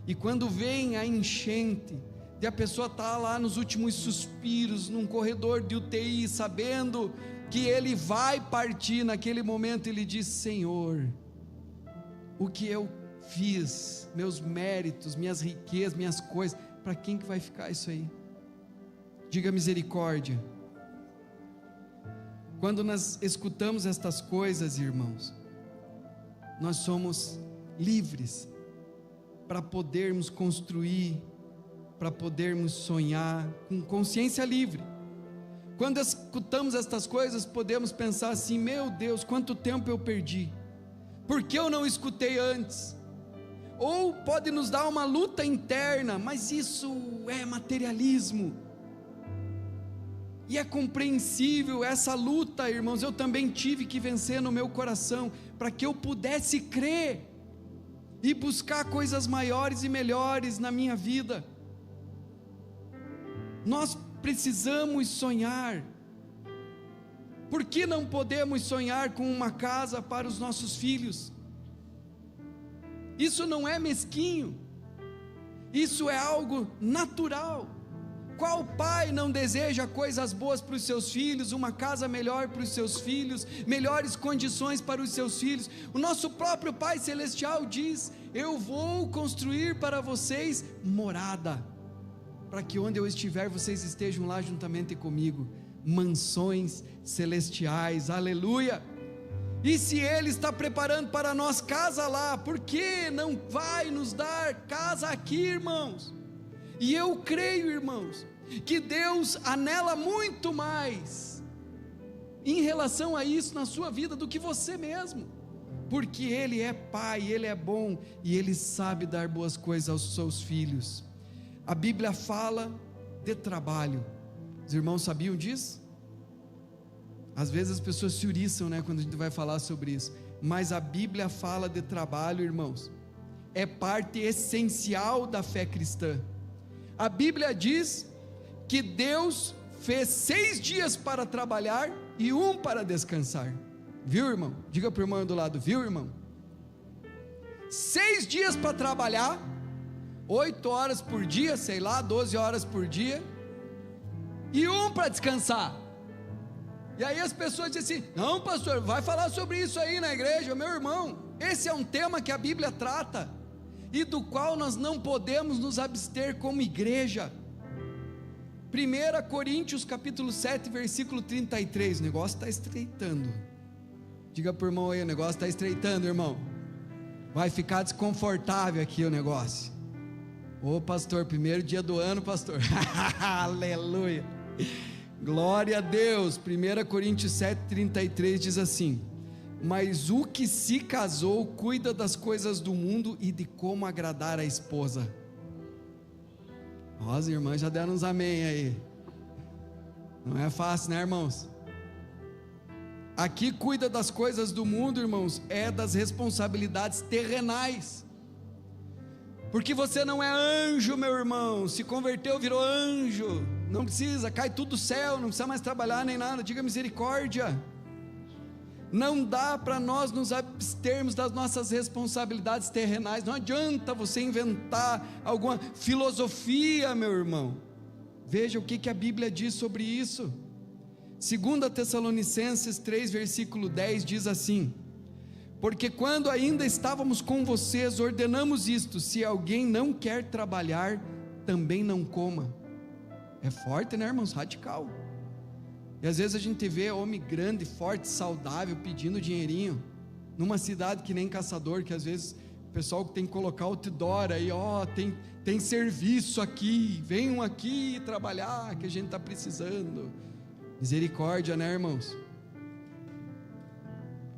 e quando vem a enchente, e a pessoa está lá nos últimos suspiros, num corredor de UTI, sabendo que ele vai partir naquele momento, ele diz: Senhor, o que eu fiz, meus méritos, minhas riquezas, minhas coisas, para quem que vai ficar isso aí? Diga misericórdia. Quando nós escutamos estas coisas, irmãos, nós somos livres para podermos construir, para podermos sonhar com consciência livre. Quando escutamos estas coisas, podemos pensar assim: meu Deus, quanto tempo eu perdi, por que eu não escutei antes? ou pode nos dar uma luta interna, mas isso é materialismo, e é compreensível. Essa luta, irmãos, eu também tive que vencer no meu coração, para que eu pudesse crer, e buscar coisas maiores e melhores na minha vida. Nós precisamos sonhar. Por que não podemos sonhar com uma casa para os nossos filhos? Isso não é mesquinho, isso é algo natural. Qual pai não deseja coisas boas para os seus filhos, uma casa melhor para os seus filhos, melhores condições para os seus filhos? O nosso próprio Pai Celestial diz: eu vou construir para vocês morada, para que onde eu estiver, vocês estejam lá juntamente comigo, mansões celestiais, aleluia. E se Ele está preparando para nós casa lá, por que não vai nos dar casa aqui, irmãos? E eu creio, irmãos, que Deus anela muito mais em relação a isso na sua vida do que você mesmo, porque Ele é Pai, Ele é bom, e Ele sabe dar boas coisas aos seus filhos. A Bíblia fala de trabalho. Os irmãos sabiam disso? Às vezes as pessoas se uriçam, quando a gente vai falar sobre isso, mas a Bíblia fala de trabalho, irmãos, é parte essencial da fé cristã. A Bíblia diz que Deus fez 6 dias para trabalhar e 1 para descansar, viu, irmão? Diga para o irmão do lado, viu, irmão? 6 dias para trabalhar, 8 horas por dia, 12 horas por dia, e 1 para descansar. E aí as pessoas dizem assim: não, pastor, vai falar sobre isso aí na igreja. Meu irmão, esse é um tema que a Bíblia trata, e do qual nós não podemos nos abster como igreja. 1 Coríntios capítulo 7, versículo 33, o negócio está estreitando. Diga para o irmão aí, o negócio está estreitando, irmão. Vai ficar desconfortável aqui o negócio. Ô pastor, primeiro dia do ano, pastor. Aleluia, glória a Deus. 1 Coríntios 7, 33 diz assim: mas o que se casou cuida das coisas do mundo e de como agradar a esposa. As irmãs já deram uns amém aí. Não é fácil, né, irmãos? Aqui cuida das coisas do mundo, irmãos, é das responsabilidades terrenais, porque você não é anjo, meu irmão. Se converteu, virou anjo, não precisa, cai tudo do céu, não precisa mais trabalhar nem nada. Diga misericórdia. Não dá para nós nos abstermos das nossas responsabilidades terrenais. Não adianta você inventar alguma filosofia, meu irmão. Veja o que a Bíblia diz sobre isso. 2 Tessalonicenses 3, versículo 10 diz assim: porque quando ainda estávamos com vocês, ordenamos isto: se alguém não quer trabalhar, também não coma. É forte, né, irmãos? Radical. E às vezes a gente vê homem grande, forte, saudável, pedindo dinheirinho, numa cidade que nem Caçador, que às vezes o pessoal tem que colocar outdoor aí, tem serviço aqui, venham aqui trabalhar, que a gente está precisando. Misericórdia, né, irmãos?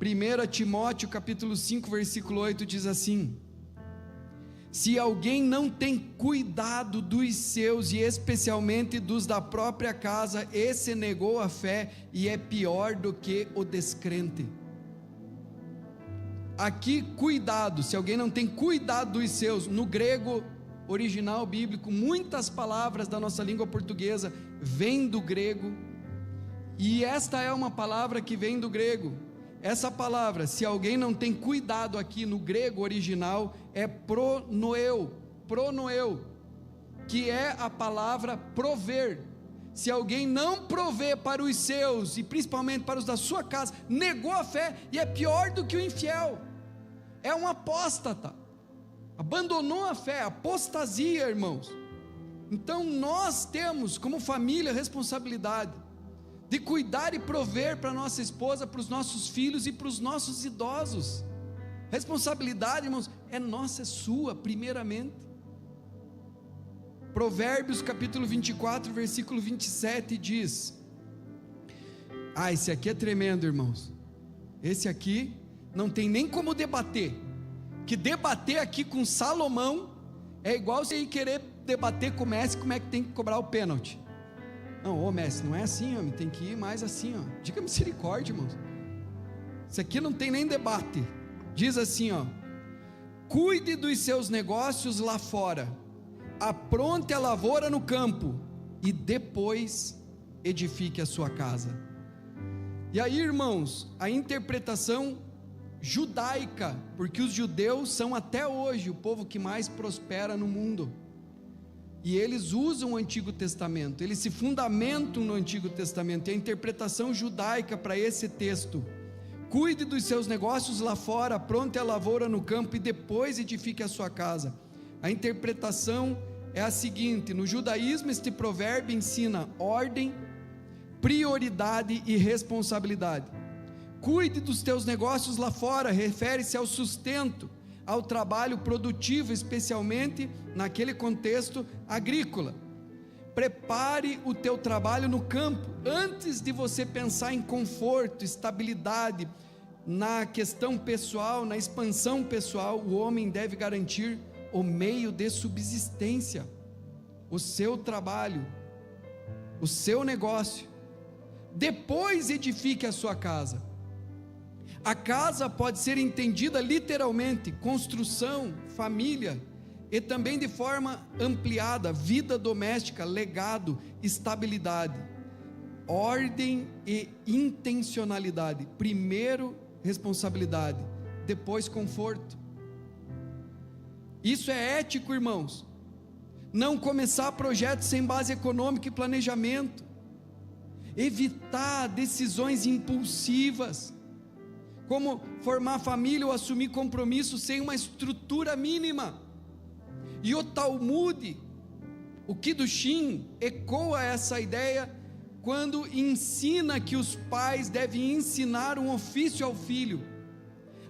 1 Timóteo capítulo 5, versículo 8 diz assim: se alguém não tem cuidado dos seus, e especialmente dos da própria casa, esse negou a fé e é pior do que o descrente. Aqui, cuidado, se alguém não tem cuidado dos seus, no grego original bíblico, muitas palavras da nossa língua portuguesa vêm do grego, e esta é uma palavra que vem do grego. Essa palavra, se alguém não tem cuidado aqui no grego original, é pronoeu, que é a palavra prover. Se alguém não prover para os seus, e principalmente para os da sua casa, negou a fé e é pior do que o infiel, é um apóstata, abandonou a fé, apostasia, irmãos. Então nós temos como família responsabilidade de cuidar e prover para nossa esposa, para os nossos filhos e para os nossos idosos. Responsabilidade, irmãos, é nossa, é sua, primeiramente. Provérbios capítulo 24, versículo 27 diz: esse aqui é tremendo, irmãos. Esse aqui não tem nem como debater. que debater aqui com Salomão é igual você ir querer debater com o Messi como é que tem que cobrar o pênalti. Não, ô Messi, não é assim, homem, tem que ir mais assim, ó. Diga misericórdia, irmãos. Isso aqui não tem nem debate. Diz assim, ó: cuide dos seus negócios lá fora, apronte a lavoura no campo, e depois edifique a sua casa. E aí, irmãos, a interpretação judaica, porque os judeus são até hoje o povo que mais prospera no mundo, e eles usam o Antigo Testamento, eles se fundamentam no Antigo Testamento, e a interpretação judaica para esse texto: cuide dos seus negócios lá fora, apronte a lavoura no campo, e depois edifique a sua casa. A interpretação é a seguinte: no judaísmo este provérbio ensina ordem, prioridade e responsabilidade. Cuide dos teus negócios lá fora refere-se ao sustento, ao trabalho produtivo, especialmente naquele contexto agrícola. Prepare o teu trabalho no campo, antes de você pensar em conforto, estabilidade, na questão pessoal, na expansão pessoal. O homem deve garantir o meio de subsistência, o seu trabalho, o seu negócio. Depois edifique a sua casa. A casa pode ser entendida literalmente, construção, família, e também de forma ampliada, vida doméstica, legado, estabilidade, ordem e intencionalidade. Primeiro responsabilidade, depois conforto. Isso é ético, irmãos. Não começar projetos sem base econômica e planejamento, evitar decisões impulsivas, como formar família ou assumir compromisso sem uma estrutura mínima. E o Talmud, o Kiddushin, ecoa essa ideia quando ensina que os pais devem ensinar um ofício ao filho,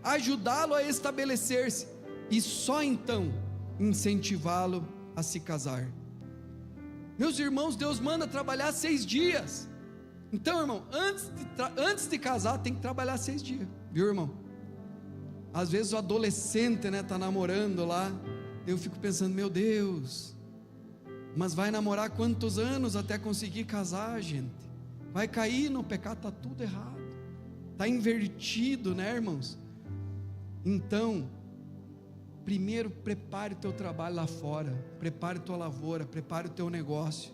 ajudá-lo a estabelecer-se, e só então incentivá-lo a se casar. Meus irmãos, Deus manda trabalhar 6 dias. Então, irmão, antes de casar tem que trabalhar 6 dias, viu, irmão? Às vezes o adolescente, né, está namorando lá, eu fico pensando, meu Deus, mas vai namorar quantos anos até conseguir casar, gente? Vai cair no pecado, está tudo errado, está invertido, né, irmãos? Então, primeiro prepare o teu trabalho lá fora, prepare tua lavoura, prepare o teu negócio.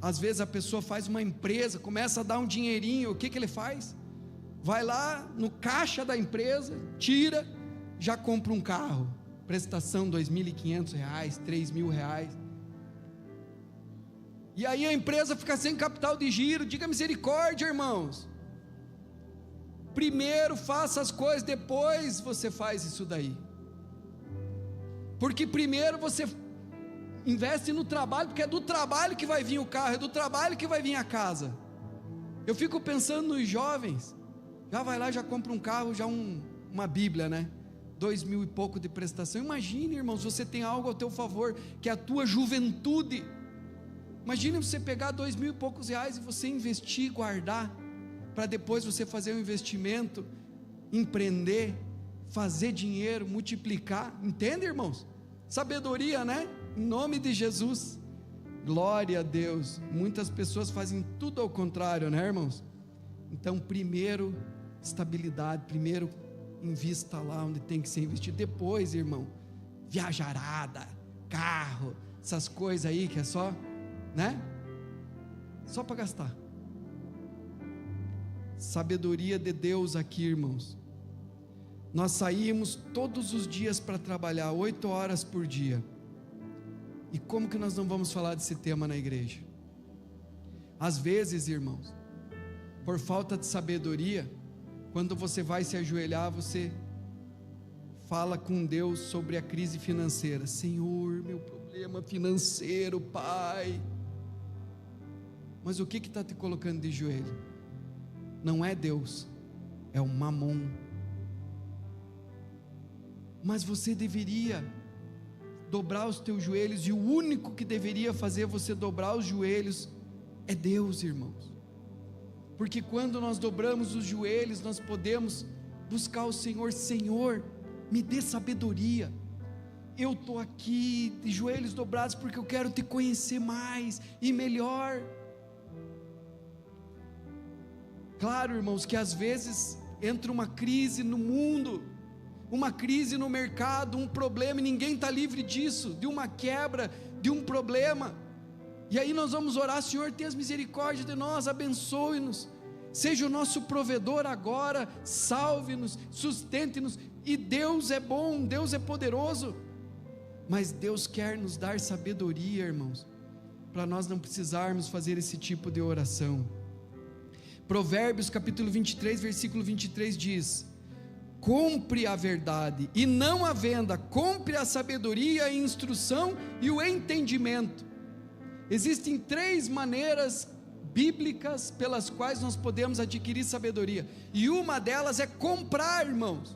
Às vezes a pessoa faz uma empresa, começa a dar um dinheirinho, o que ele faz? Vai lá no caixa da empresa, tira, já compra um carro, prestação R$2.500, R$3.000, e aí a empresa fica sem capital de giro. Diga misericórdia, irmãos. Primeiro faça as coisas, depois você faz isso daí, porque primeiro você investe no trabalho, porque é do trabalho que vai vir o carro, é do trabalho que vai vir a casa. Eu fico pensando nos jovens, já vai lá, já compra um carro, já uma Bíblia, né? 2.000 e pouco de prestação. Imagine, irmãos, você tem algo ao teu favor, que é a tua juventude. Imagine você pegar 2.000 e poucos reais e você investir, guardar, para depois você fazer um investimento, empreender, fazer dinheiro, multiplicar. Entende, irmãos? Sabedoria, né? Em nome de Jesus, glória a Deus. Muitas pessoas fazem tudo ao contrário, né, irmãos? Então, primeiro estabilidade, primeiro invista lá onde tem que ser investido. Depois, irmão, viajarada, carro, essas coisas aí que é só, né? Só para gastar. Sabedoria de Deus aqui, irmãos. Nós saímos todos os dias para trabalhar 8 horas por dia. E como que nós não vamos falar desse tema na igreja? Às vezes, irmãos, por falta de sabedoria, quando você vai se ajoelhar, você fala com Deus sobre a crise financeira. Senhor, meu problema financeiro, Pai. Mas o que está te colocando de joelho? Não é Deus, é o mamon. Mas você deveria dobrar os teus joelhos, e o único que deveria fazer você dobrar os joelhos é Deus, irmãos. Porque quando nós dobramos os joelhos, nós podemos buscar o Senhor. Senhor, me dê sabedoria. Eu estou aqui de joelhos dobrados porque eu quero te conhecer mais e melhor. Claro, irmãos, que às vezes entra uma crise no mundo, uma crise no mercado, um problema, e ninguém está livre disso, de uma quebra, de um problema, e aí nós vamos orar: Senhor, tenha misericórdia de nós, abençoe-nos, seja o nosso provedor agora, salve-nos, sustente-nos. E Deus é bom, Deus é poderoso, mas Deus quer nos dar sabedoria, irmãos, para nós não precisarmos fazer esse tipo de oração. Provérbios capítulo 23, versículo 23 diz: compre a verdade e não a venda, compre a sabedoria, a instrução e o entendimento. Existem 3 maneiras bíblicas pelas quais nós podemos adquirir sabedoria, e uma delas é comprar, irmãos.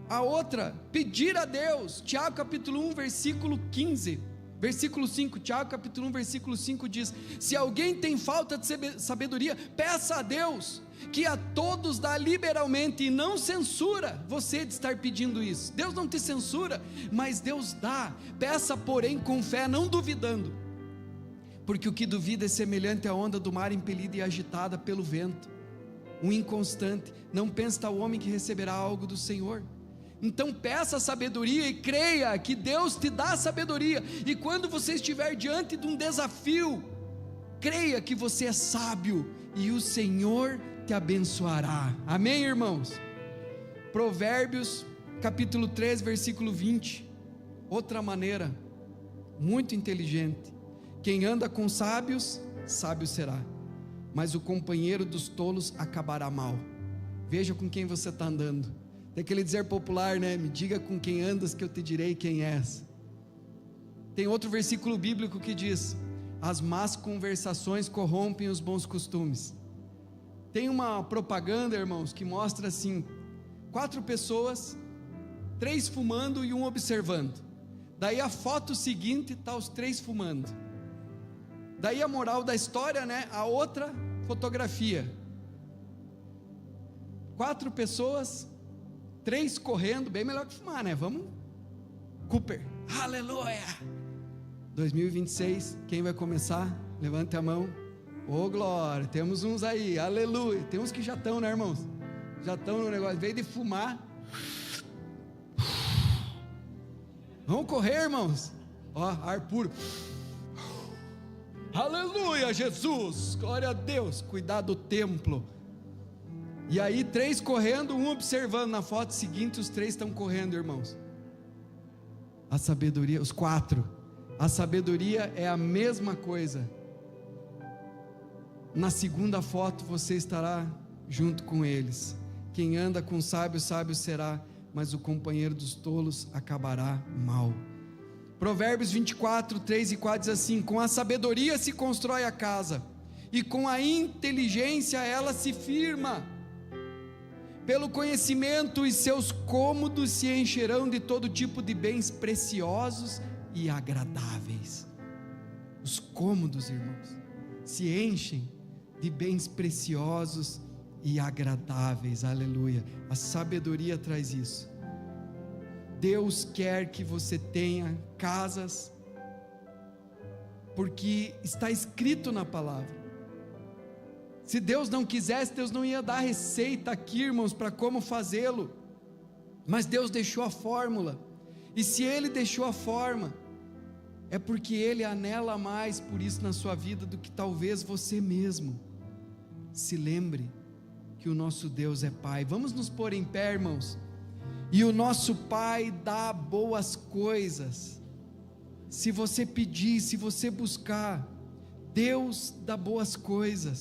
A outra, pedir a Deus. Tiago capítulo 1, versículo 15, versículo 5, Tiago capítulo 1, versículo 5 diz: se alguém tem falta de sabedoria, peça a Deus, que a todos dá liberalmente e não censura você de estar pedindo isso. Deus não te censura, mas Deus dá. Peça, porém, com fé, não duvidando, porque o que duvida é semelhante à onda do mar impelida e agitada pelo vento, um inconstante. Não pense tal homem que receberá algo do Senhor. Então peça sabedoria e creia que Deus te dá sabedoria, e quando você estiver diante de um desafio, creia que você é sábio e o Senhor te abençoará. Amém, irmãos? Provérbios capítulo 3, versículo 20, outra maneira muito inteligente: quem anda com sábios, sábio será, mas o companheiro dos tolos acabará mal. Veja com quem você está andando. Tem aquele dizer popular, né? Me diga com quem andas que eu te direi quem és. Tem outro versículo bíblico que diz: as más conversações corrompem os bons costumes. Tem uma propaganda, irmãos, que mostra assim: 4 pessoas, 3 fumando e 1 observando. Daí a foto seguinte está os 3 fumando. Daí a moral da história, né? A outra fotografia: 4 pessoas, 3 correndo, bem melhor que fumar, né? Vamos, Cooper, aleluia. 2026, quem vai começar? Levante a mão. Ô glória, temos uns aí, aleluia. Tem uns que já estão, né, irmãos? Já estão no negócio, veio de fumar. Vamos correr, irmãos. Ó, ar puro. Aleluia, Jesus, glória a Deus. Cuidar do templo. E aí 3 correndo, 1 observando. Na foto seguinte os 3 estão correndo, irmãos. A sabedoria, os 4, a sabedoria é a mesma coisa. Na segunda foto você estará junto com eles. Quem anda com sábio, sábio será, mas o companheiro dos tolos acabará mal. Provérbios 24, 3 e 4 diz assim: com a sabedoria se constrói a casa, e com a inteligência ela se firma. Pelo conhecimento os seus cômodos se encherão de todo tipo de bens preciosos e agradáveis. Os cômodos, irmãos, se enchem de bens preciosos e agradáveis. Aleluia. A sabedoria traz isso. Deus quer que você tenha casas, porque está escrito na palavra. Se Deus não quisesse, Deus não ia dar receita aqui, irmãos, para como fazê-lo, mas Deus deixou a fórmula, e se Ele deixou a forma, é porque Ele anela mais por isso na sua vida do que talvez você mesmo. Se lembre que o nosso Deus é Pai. Vamos nos pôr em pé, irmãos. E o nosso Pai dá boas coisas. Se você pedir, se você buscar, Deus dá boas coisas.